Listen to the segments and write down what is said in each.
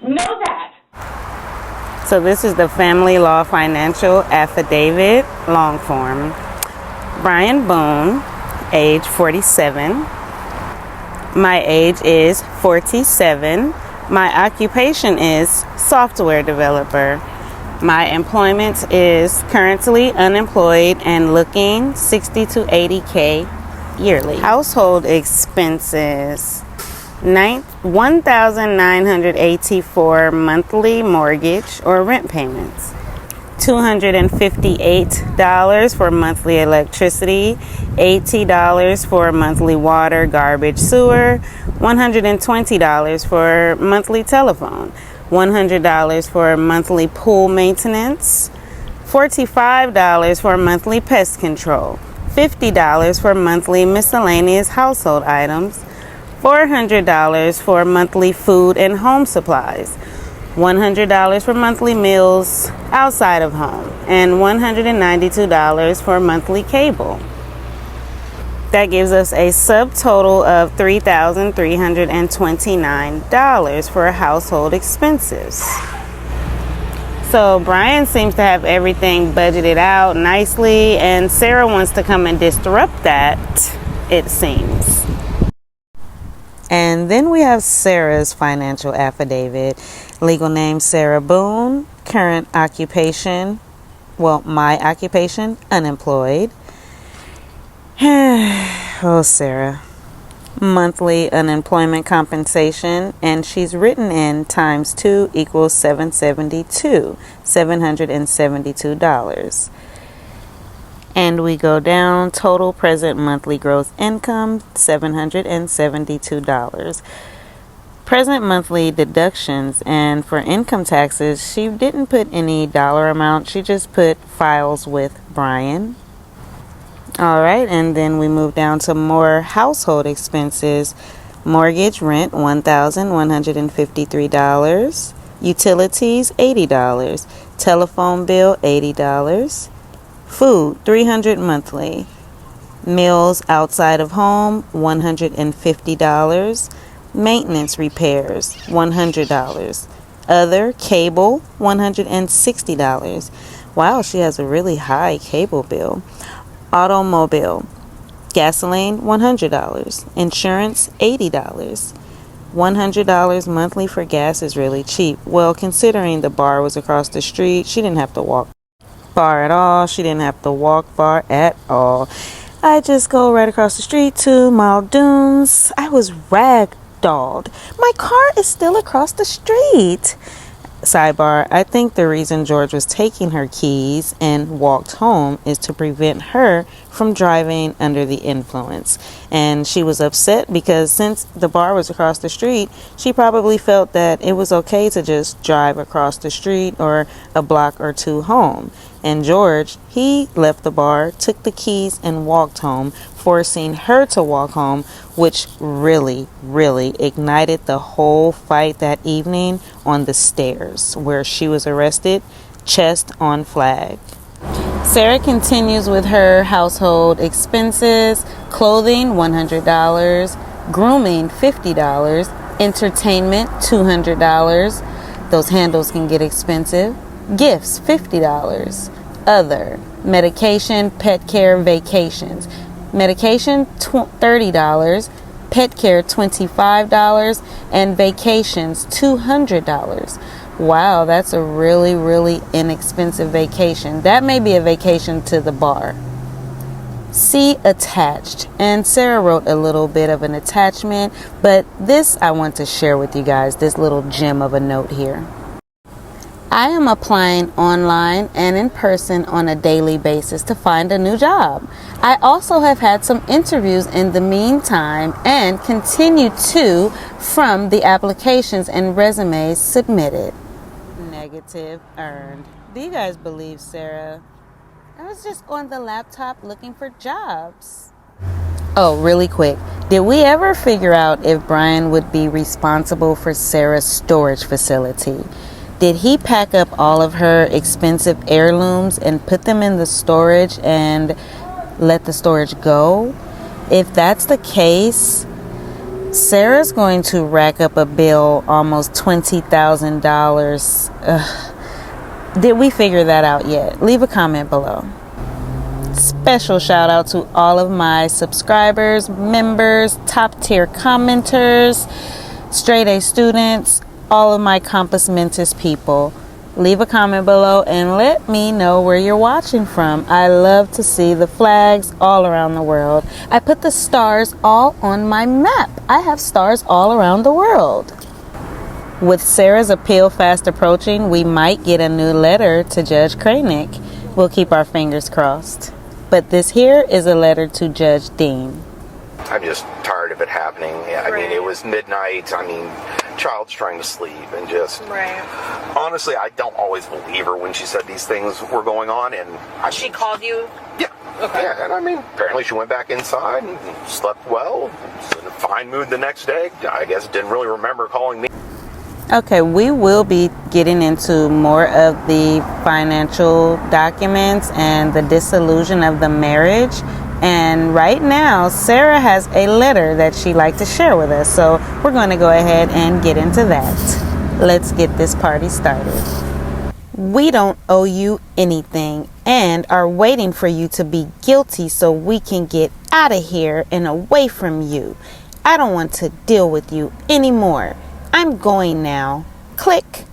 Know that. So this is the Family Law Financial Affidavit, long form. Brian Boone, age 47. My age is 47. My occupation is software developer. My employment is currently unemployed and looking 60 to 80K yearly. Household expenses. $1,984 monthly mortgage or rent payments. $258 for monthly electricity, $80 for monthly water, garbage, sewer, $120 for monthly telephone, $100 for monthly pool maintenance, $45 for monthly pest control, $50 for monthly miscellaneous household items, $400 for monthly food and home supplies, $100 for monthly meals outside of home, and $192 for monthly cable. That gives us a subtotal of $3,329 for household expenses. So Brian seems to have everything budgeted out nicely, and Sarah wants to come and disrupt that, it seems. And then we have Sarah's financial affidavit. Legal name Sarah Boone. Current occupation, my occupation, unemployed. Oh, Sarah. Monthly unemployment compensation, and she's written in times 2 equals $772. And we go down, total present monthly gross income, $772. Present monthly deductions, and for income taxes, she didn't put any dollar amount. She just put files with Brian. All right, and then we move down to more household expenses. Mortgage, rent, $1,153. Utilities, $80. Telephone bill, $80. Food, $300 monthly. Meals outside of home, $150. Maintenance repairs, $100. Other, cable, $160. Wow, she has a really high cable bill. Automobile, gasoline, $100. Insurance, $80. $100 monthly for gas is really cheap. Well, considering the bar was across the street, she didn't have to walk far at all. She didn't have to walk far at all. I just go right across the street to Muldoon's. I was ragdolled. My car is still across the street. Sidebar, I think the reason George was taking her keys and walked home is to prevent her from driving under the influence. And she was upset because since the bar was across the street, she probably felt that it was okay to just drive across the street or a block or two home. And George, he left the bar, took the keys, and walked home, forcing her to walk home, which really, really ignited the whole fight that evening on the stairs, where she was arrested, chest on flag. Sarah continues with her household expenses. Clothing, $100. Grooming, $50. Entertainment, $200. Those handles can get expensive. Gifts, $50. Other, medication, pet care, vacations. Medication, $30. Pet care, $25. And vacations, $200. Wow, that's a really, really inexpensive vacation. That may be a vacation to the bar. See attached. And Sarah wrote a little bit of an attachment, but this I want to share with you guys, this little gem of a note here. I am applying online and in person on a daily basis to find a new job. I also have had some interviews in the meantime and continue to from the applications and resumes submitted. Negative earned. Do you guys believe Sarah? I was just on the laptop looking for jobs. Oh, really quick. Did we ever figure out if Brian would be responsible for Sarah's storage facility? Did he pack up all of her expensive heirlooms and put them in the storage and let the storage go? If that's the case, Sarah's going to rack up a bill almost $20,000. Did we figure that out yet? Leave a comment below. Special shout out to all of my subscribers, members, top tier commenters, straight A students, all of my Compass Mentis people. Leave a comment below and let me know where you're watching from. I love to see the flags all around the world. I put the stars all on my map. I have stars all around the world. With Sarah's appeal fast approaching, we might get a new letter to Judge Kranick. We'll keep our fingers crossed. But this here is a letter to Judge Dean. I'm just tired of it happening. I mean, it was midnight. I mean, child's trying to sleep and just... Right. Honestly, I don't always believe her when she said these things were going on. And she called you? Yeah. Okay. Yeah, and I mean, apparently she went back inside and slept well. Was in a fine mood the next day. I guess didn't really remember calling me. Okay, we will be getting into more of the financial documents and the dissolution of the marriage. And right now, Sarah has a letter that she'd like to share with us. So we're going to go ahead and get into that. Let's get this party started. We don't owe you anything and are waiting for you to be guilty so we can get out of here and away from you. I don't want to deal with you anymore. I'm going now. Click.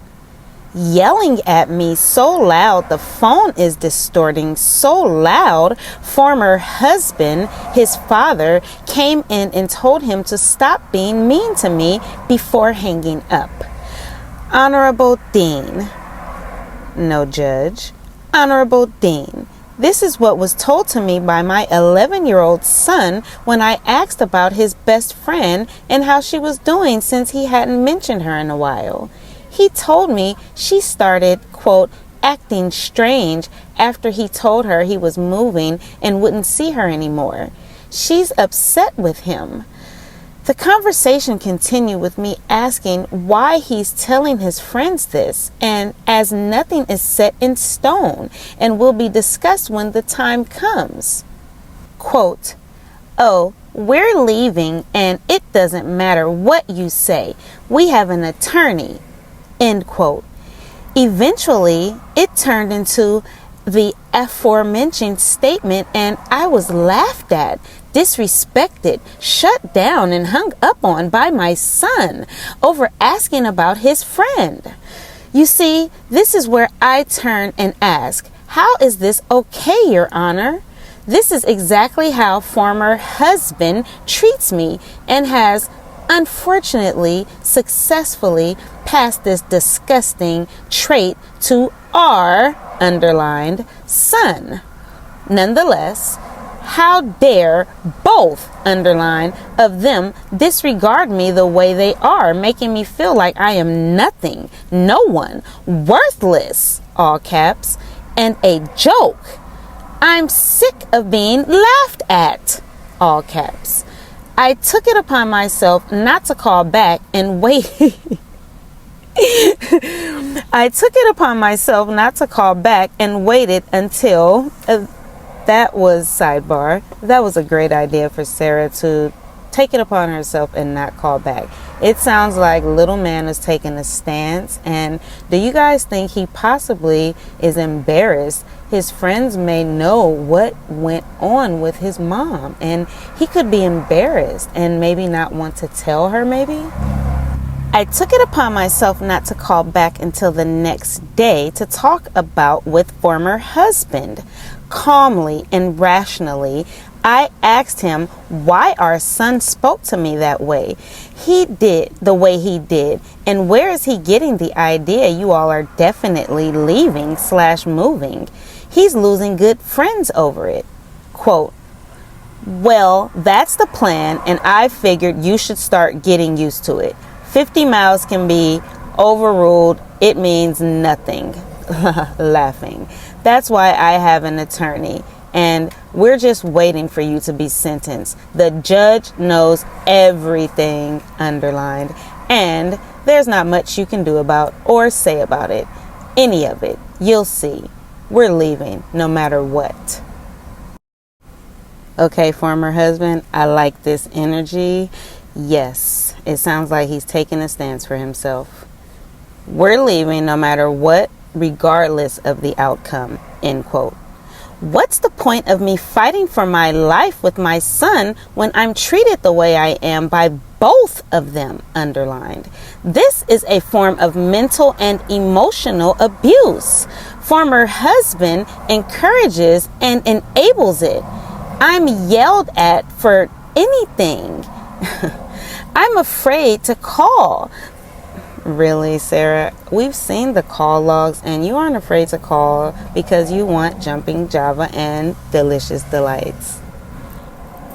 Yelling at me so loud the phone is distorting so loud, former husband, his father, came in and told him to stop being mean to me before hanging up. Honorable Dean. No, Judge. Honorable Dean. This is what was told to me by my 11-year-old son when I asked about his best friend and how she was doing since he hadn't mentioned her in a while. He told me she started, quote, acting strange after he told her he was moving and wouldn't see her anymore. She's upset with him. The conversation continued with me asking why he's telling his friends this, and as nothing is set in stone and will be discussed when the time comes. Quote, oh, we're leaving and it doesn't matter what you say. We have an attorney. End quote. Eventually, it turned into the aforementioned statement and I was laughed at, disrespected, shut down, and hung up on by my son over asking about his friend. You see, this is where I turn and ask, how is this okay, Your Honor? This is exactly how former husband treats me and has unfortunately successfully passed this disgusting trait to our underlined son. Nonetheless, how dare both underline of them disregard me the way they are, making me feel like I am nothing, no one, worthless, all caps, and a joke. I'm sick of being laughed at, all caps. I took it upon myself not to call back and wait. I took it upon myself not to call back and waited until... that was sidebar. That was a great idea for Sarah to take it upon herself and not call back. It sounds like little man is taking a stance. And do you guys think he possibly is embarrassed? His friends may know what went on with his mom, and he could be embarrassed and maybe not want to tell her maybe. I took it upon myself not to call back until the next day to talk about with former husband. Calmly and rationally, I asked him why our son spoke to me that way. He did the way he did. And where is he getting the idea you all are definitely leaving/moving? He's losing good friends over it. Quote, well, that's the plan, and I figured you should start getting used to it. 50 miles can be overruled. It means nothing. Laughing. That's why I have an attorney, and we're just waiting for you to be sentenced. The judge knows everything, underlined, and there's not much you can do about or say about it. Any of it. You'll see. We're leaving, no matter what. Okay, former husband, I like this energy. Yes, It sounds like he's taking a stance for himself. We're leaving no matter what, regardless of the outcome, end quote. What's the point of me fighting for my life with my son when I'm treated the way I am by both of them, underlined. This is a form of mental and emotional abuse. Former husband encourages and enables it. I'm yelled at for anything. I'm afraid to call. Really, Sarah? We've seen the call logs and you aren't afraid to call because you want jumping Java and delicious delights.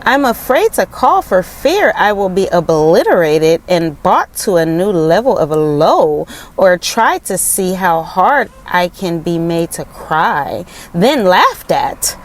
I'm afraid to call for fear I will be obliterated and brought to a new level of low, or try to see how hard I can be made to cry, then laughed at.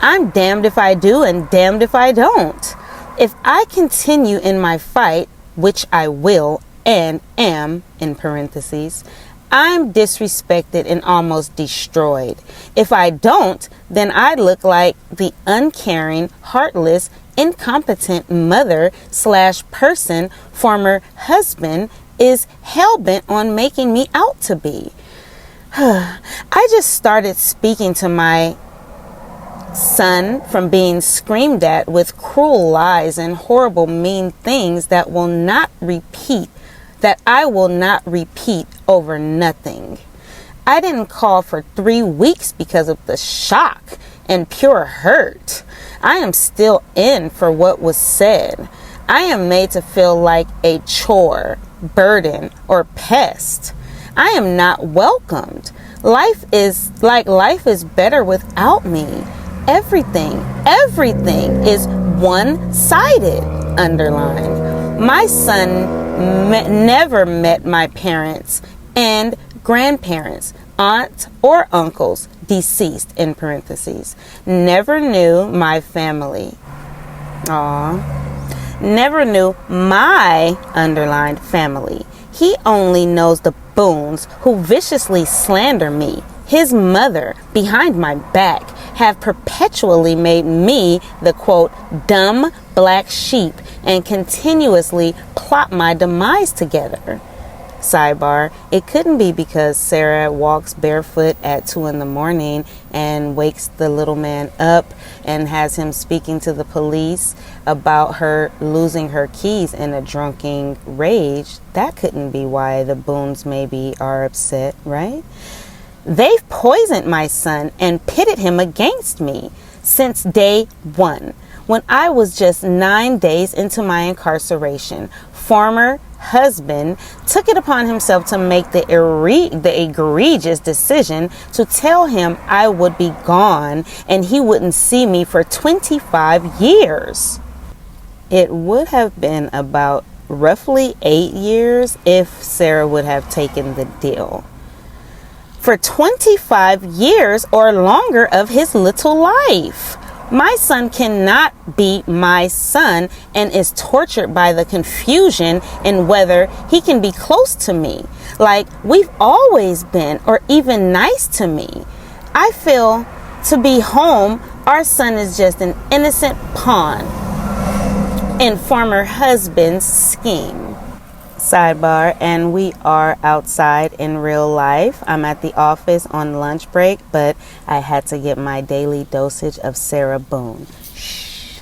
I'm damned if I do and damned if I don't. If I continue in my fight, which I will and am, in parentheses, I'm disrespected and almost destroyed. If I don't, then I look like the uncaring, heartless, incompetent mother/person former husband is hell-bent on making me out to be. I just started speaking to my son from being screamed at with cruel lies and horrible, mean things that I will not repeat over nothing. I didn't call for 3 weeks because of the shock and pure hurt. I am still in for what was said. I am made to feel like a chore, burden, or pest. I am not welcomed. Life is better without me. Everything is one-sided, underlined. My son never met my parents and grandparents, aunts or uncles, deceased, in parentheses. Never knew my family. Never knew my, underlined, family. He only knows the Boones who viciously slander me. His mother, behind my back, have perpetually made me the, quote, dumb black sheep and continuously plot my demise together. Sidebar, it couldn't be because Sarah walks barefoot at 2 a.m. and wakes the little man up and has him speaking to the police about her losing her keys in a drunken rage. That couldn't be why the Boones maybe are upset, right? They've poisoned my son and pitted him against me since day one. When I was just 9 days into my incarceration, former husband took it upon himself to make the egregious decision to tell him I would be gone and he wouldn't see me for 25 years. It would have been about roughly 8 years if Sarah would have taken the deal. For 25 years or longer of his little life. My son cannot be my son and is tortured by the confusion in whether he can be close to me, like we've always been, or even nice to me. I feel to be home, our son is just an innocent pawn in former husband's scheme. Sidebar, and we are outside in real life. I'm at the office on lunch break, but I had to get my daily dosage of Sarah Boone. Shh.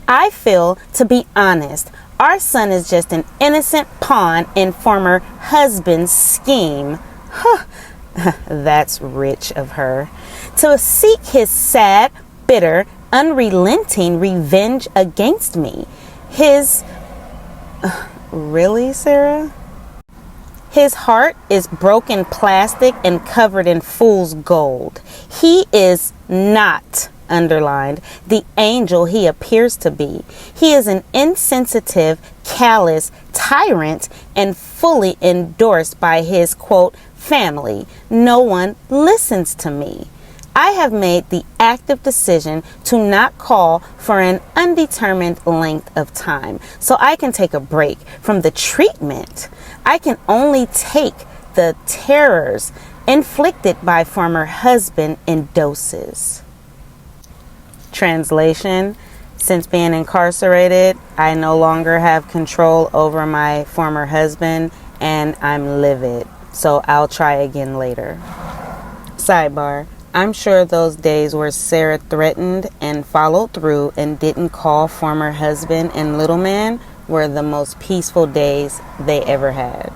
I feel, to be honest, our son is just an innocent pawn in former husband's scheme. That's rich of her. To seek his sad, bitter, unrelenting revenge against me. Really, Sarah? His heart is broken plastic and covered in fool's gold. He is not, underlined, the angel he appears to be. He is an insensitive, callous tyrant and fully endorsed by his, quote, family. No one listens to me. I have made the active decision to not call for an undetermined length of time so I can take a break from the treatment. I can only take the terrors inflicted by former husband in doses. Translation: Since being incarcerated, I no longer have control over my former husband, and I'm livid. So I'll try again later. Sidebar. I'm sure those days where Sarah threatened and followed through and didn't call former husband and little man were the most peaceful days they ever had.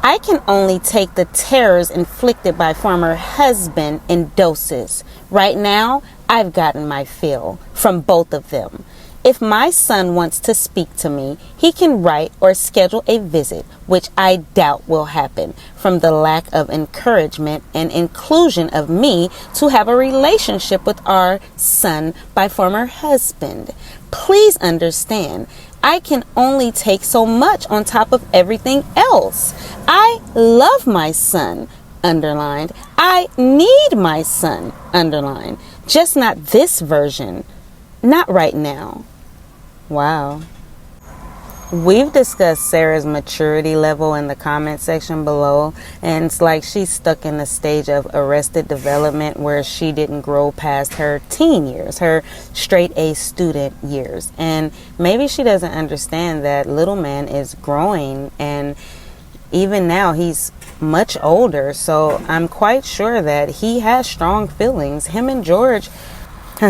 I can only take the terrors inflicted by former husband in doses. Right now, I've gotten my fill from both of them. If my son wants to speak to me, he can write or schedule a visit, which I doubt will happen from the lack of encouragement and inclusion of me to have a relationship with our son by former husband. Please understand, I can only take so much on top of everything else. I love my son, underlined. I need my son, underlined. Just not this version. Not right now. Wow. We've discussed Sarah's maturity level in the comment section below, and it's like she's stuck in the stage of arrested development where she didn't grow past her teen years, her straight A student years. And maybe she doesn't understand that little man is growing, and even now he's much older, so I'm quite sure that he has strong feelings. Him and George,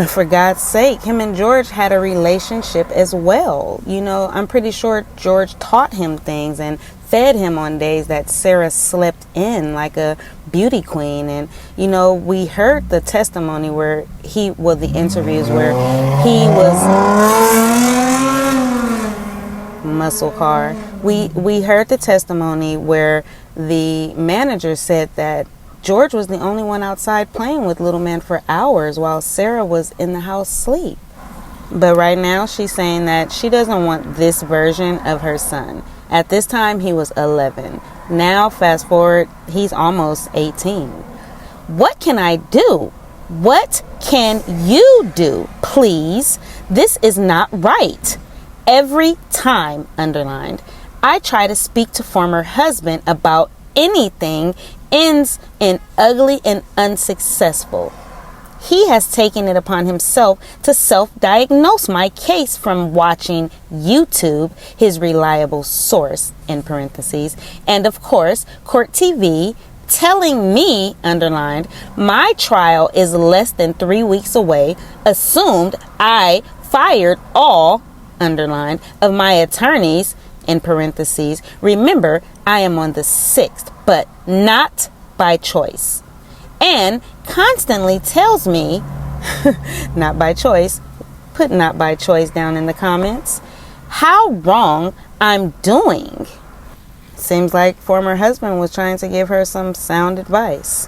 for God's sake, him and George had a relationship as well. You know, I'm pretty sure George taught him things and fed him on days that Sarah slept in like a beauty queen. And, you know, we heard the testimony where the interviews where he was muscle car. We heard the testimony where the manager said that George was the only one outside playing with little man for hours while Sarah was in the house asleep. But right now she's saying that she doesn't want this version of her son. At this time he was 11. Now fast forward, he's almost 18. What can I do? What can you do, please? This is not right. Every time, underlined, I try to speak to former husband about anything ends in ugly and unsuccessful. He has taken it upon himself to self-diagnose my case from watching YouTube, his reliable source, in parentheses, and of course, Court TV, telling me, underlined, my trial is less than 3 weeks away, assumed I fired all, underlined, of my attorneys, in parentheses. Remember, I am on the 6th, but not by choice. And constantly tells me, not by choice, put not by choice down in the comments, how wrong I'm doing. Seems like former husband was trying to give her some sound advice.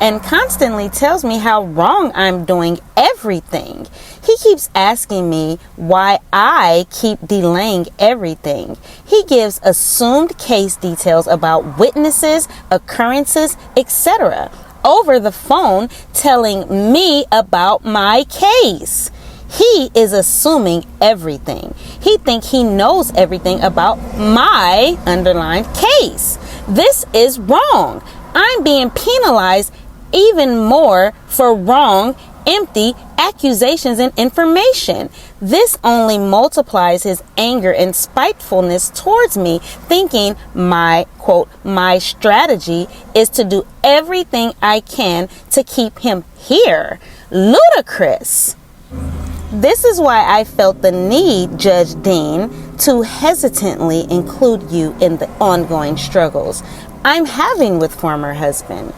And constantly tells me how wrong I'm doing everything. He keeps asking me why I keep delaying everything. He gives assumed case details about witnesses, occurrences, etc. over the phone, telling me about my case. He is assuming everything. He thinks he knows everything about my underlined case. This is wrong. I'm being penalized even more for wrong, empty accusations and information. This only multiplies his anger and spitefulness towards me, thinking my, quote, my strategy is to do everything I can to keep him here. Ludicrous. This is why I felt the need, Judge Dean, to hesitantly include you in the ongoing struggles I'm having with former husband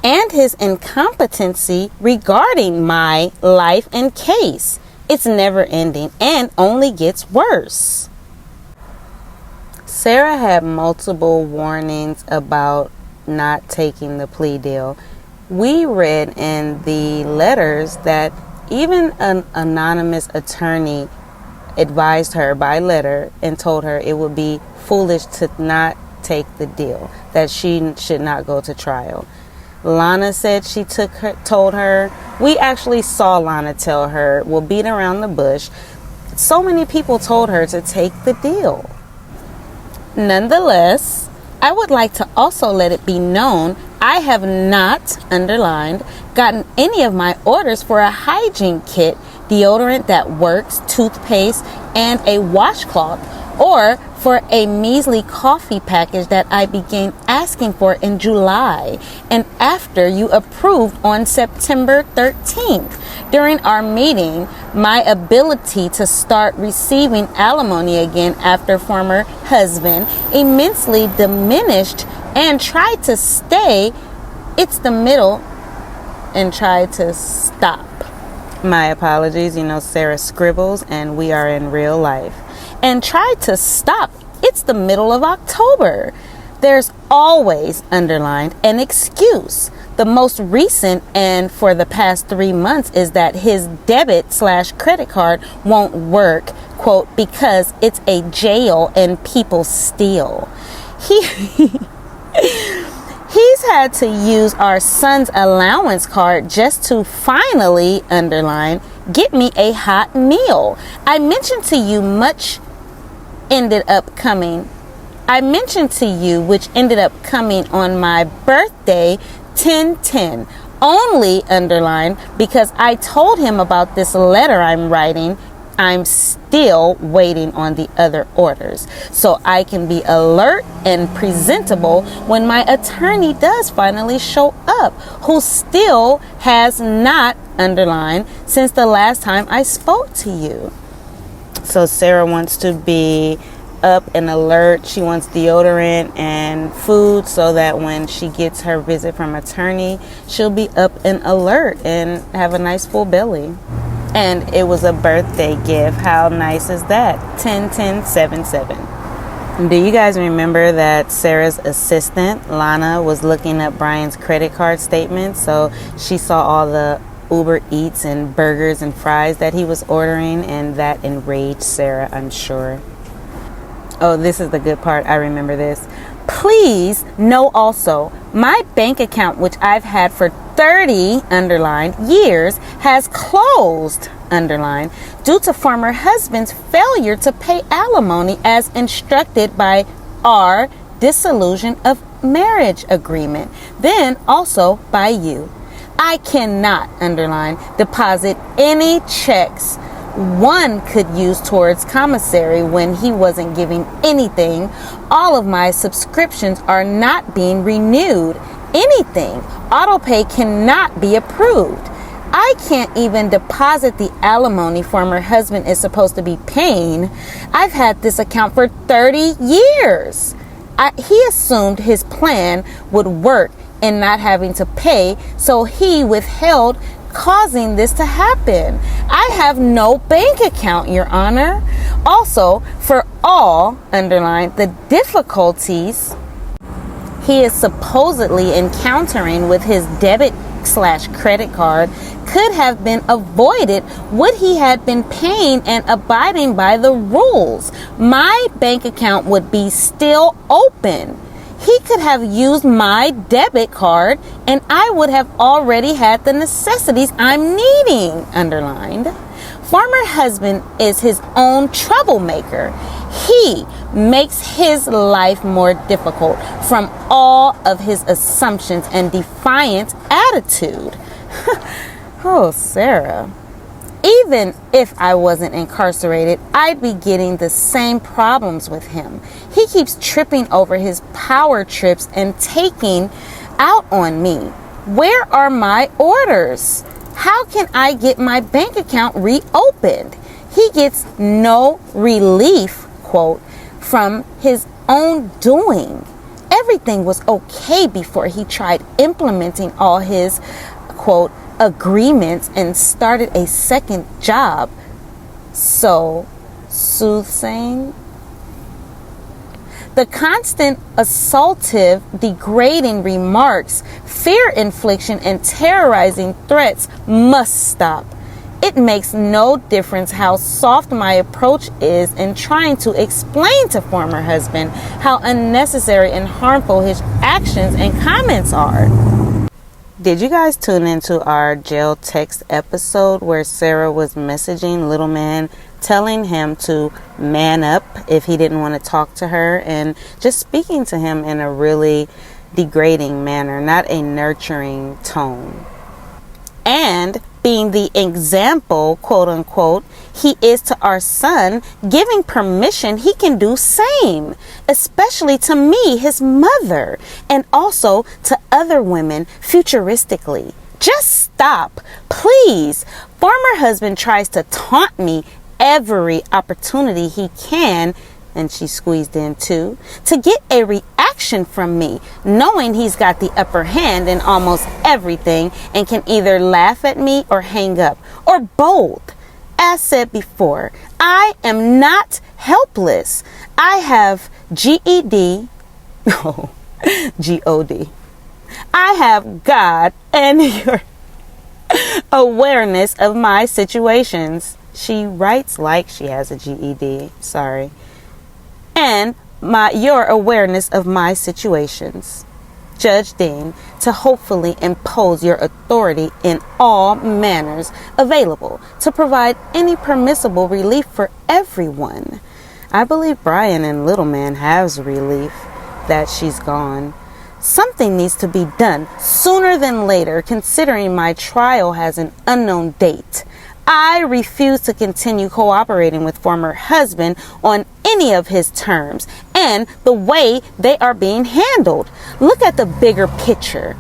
and his incompetency regarding my life and case. It's never ending and only gets worse. Sarah had multiple warnings about not taking the plea deal. We read in the letters that even an anonymous attorney advised her by letter and told her it would be foolish to not take the deal, that she should not go to trial. Lana said she told her, we actually saw Lana tell her, we'll beat around the bush. So many people told her to take the deal. Nonetheless, I would like to also let it be known I have not, underlined, gotten any of my orders for a hygiene kit deodorant that works, toothpaste, and a washcloth, or for a measly coffee package that I began asking for in July and after you approved on September 13th. During our meeting, my ability to start receiving alimony again after former husband immensely diminished and tried to stay. It's the middle and tried to stop. My apologies, Sarah scribbles and we are in real life. And tried to stop. It's the middle of October. There's always underlined an excuse. The most recent and for the past 3 months is that his debit/credit card won't work, quote, because it's a jail and people steal. He's had to use our son's allowance card just to finally, underline, get me a hot meal. I mentioned to you which ended up coming on my birthday, 10/10, only, underline, because I told him about this letter I'm writing. I'm still waiting on the other orders so I can be alert and presentable when my attorney does finally show up, who still has not, underlined, since the last time I spoke to you. So Sarah wants to be up and alert. She wants deodorant and food so that when she gets her visit from attorney, she'll be up and alert and have a nice full belly. And it was a birthday gift. How nice is that? 10-10-7-7. Do you guys remember that Sarah's assistant, Lana, was looking up Brian's credit card statement? So she saw all the Uber Eats and burgers and fries that he was ordering, and that enraged Sarah, I'm sure. Oh, this is the good part. I remember this. Please know also, my bank account, which I've had for 30, underlined, years, has closed, underlined, due to former husband's failure to pay alimony as instructed by our dissolution of marriage agreement, then also by you. I cannot, underline, deposit any checks one could use towards commissary when he wasn't giving anything. All of my subscriptions are not being renewed. Anything. Autopay cannot be approved. I can't even deposit the alimony former husband is supposed to be paying. I've had this account for 30 years. He assumed his plan would work in not having to pay, so he withheld, causing this to happen. I have no bank account, Your Honor. Also, for all, underline, the difficulties he is supposedly encountering with his debit/credit card could have been avoided would he had been paying and abiding by the rules. My bank account would be still open. He could have used my debit card and I would have already had the necessities I'm needing, underlined. Former husband is his own troublemaker. He makes his life more difficult from all of his assumptions and defiant attitude. Oh, Sarah. Even if I wasn't incarcerated, I'd be getting the same problems with him. He keeps tripping over his power trips and taking out on me. Where are my orders? How can I get my bank account reopened? He gets no relief, quote, from his own doing. Everything was okay before he tried implementing all his, quote, agreements and started a second job. So, soothsaying? The constant assaultive, degrading remarks, fear infliction, and terrorizing threats must stop. It makes no difference how soft my approach is in trying to explain to former husband how unnecessary and harmful his actions and comments are. Did you guys tune into our jail text episode where Sarah was messaging little man, telling him to man up if he didn't want to talk to her, and just speaking to him in a really degrading manner, not a nurturing tone? And being the example, quote unquote, he is to our son, giving permission he can do same, especially to me, his mother, and also to other women futuristically. Just stop, please. Former husband tries to taunt me every opportunity he can, and she squeezed in too, to get a reaction from me, knowing he's got the upper hand in almost everything and can either laugh at me or hang up, or both. As said before, I am not helpless. I have GED, no, GOD. I have God and your awareness of my situations. She writes like she has a GED, sorry. And your awareness of my situations, Judge Dean, to hopefully impose your authority in all manners available to provide any permissible relief for everyone. I believe Brian and Little Man has relief that she's gone. Something needs to be done sooner than later, considering my trial has an unknown date. I refuse to continue cooperating with former husband on any of his terms and the way they are being handled. Look at the bigger picture.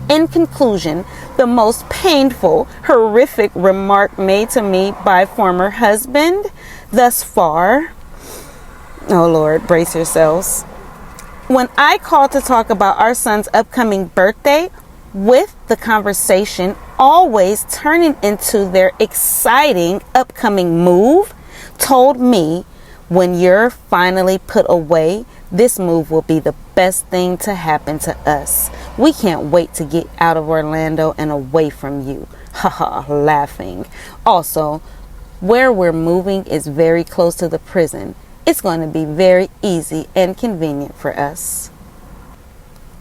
In conclusion, the most painful, horrific remark made to me by former husband thus far. Oh Lord, brace yourselves. When I called to talk about our son's upcoming birthday, with the conversation always turning into their exciting upcoming move, told me, when you're finally put away, this move will be the best thing to happen to us. We can't wait to get out of Orlando and away from you. Haha, laughing. Also, where we're moving is very close to the prison. It's going to be very easy and convenient for us.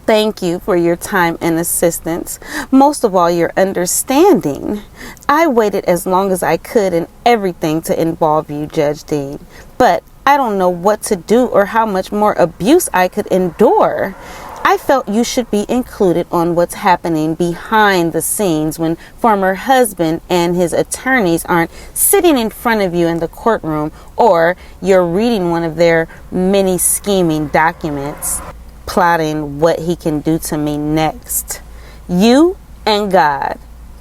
Thank you for your time and assistance. Most of all, your understanding. I waited as long as I could in everything to involve you, Judge Dean. But I don't know what to do or how much more abuse I could endure. I felt you should be included on what's happening behind the scenes when former husband and his attorneys aren't sitting in front of you in the courtroom, or you're reading one of their many scheming documents, plotting what he can do to me next. You and God.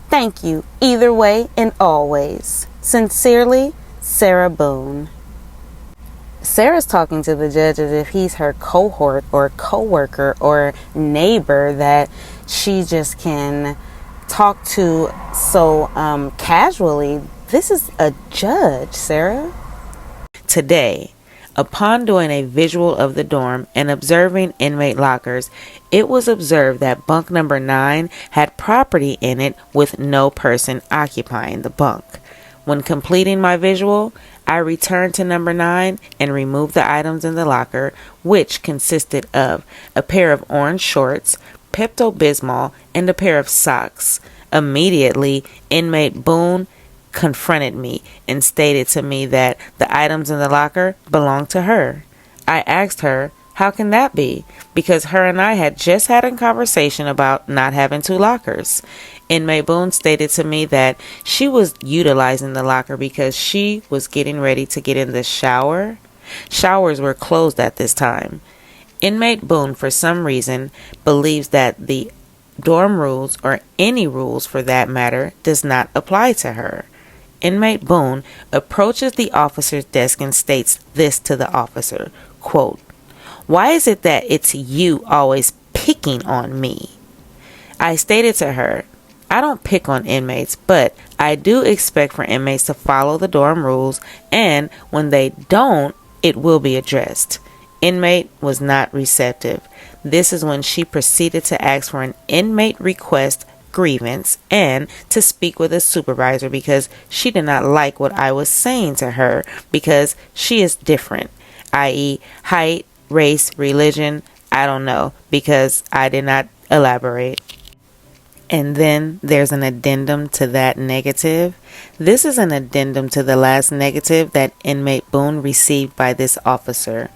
Thank you either way and always. Sincerely, Sarah Boone. Sarah's talking to the judge as if he's her cohort or coworker or neighbor that she just can talk to so casually. This is a judge, Sarah. Today, upon doing a visual of the dorm and observing inmate lockers, it was observed that bunk number 9 had property in it with no person occupying the bunk. When completing my visual, I returned to number 9 and removed the items in the locker, which consisted of a pair of orange shorts, Pepto-Bismol, and a pair of socks. Immediately, inmate Boone confronted me and stated to me that the items in the locker belonged to her. I asked her, how can that be? Because her and I had just had a conversation about not having 2 lockers. Inmate Boone stated to me that she was utilizing the locker because she was getting ready to get in the shower. Showers were closed at this time. Inmate Boone, for some reason, believes that the dorm rules, or any rules for that matter, does not apply to her. Inmate Boone approaches the officer's desk and states this to the officer, quote, "Why is it that it's you always picking on me?" I stated to her, I don't pick on inmates, but I do expect for inmates to follow the dorm rules, and when they don't, it will be addressed. Inmate was not receptive. This is when she proceeded to ask for an inmate request grievance and to speak with a supervisor because she did not like what I was saying to her because she is different, i.e. height, race, religion, I don't know, because I did not elaborate. And then there's an addendum to that negative. This is an addendum to the last negative that inmate Boone received by this officer.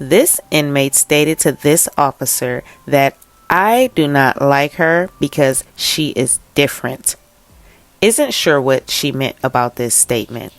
This inmate stated to this officer that I do not like her because she is different. isn't sure what she meant about this statement.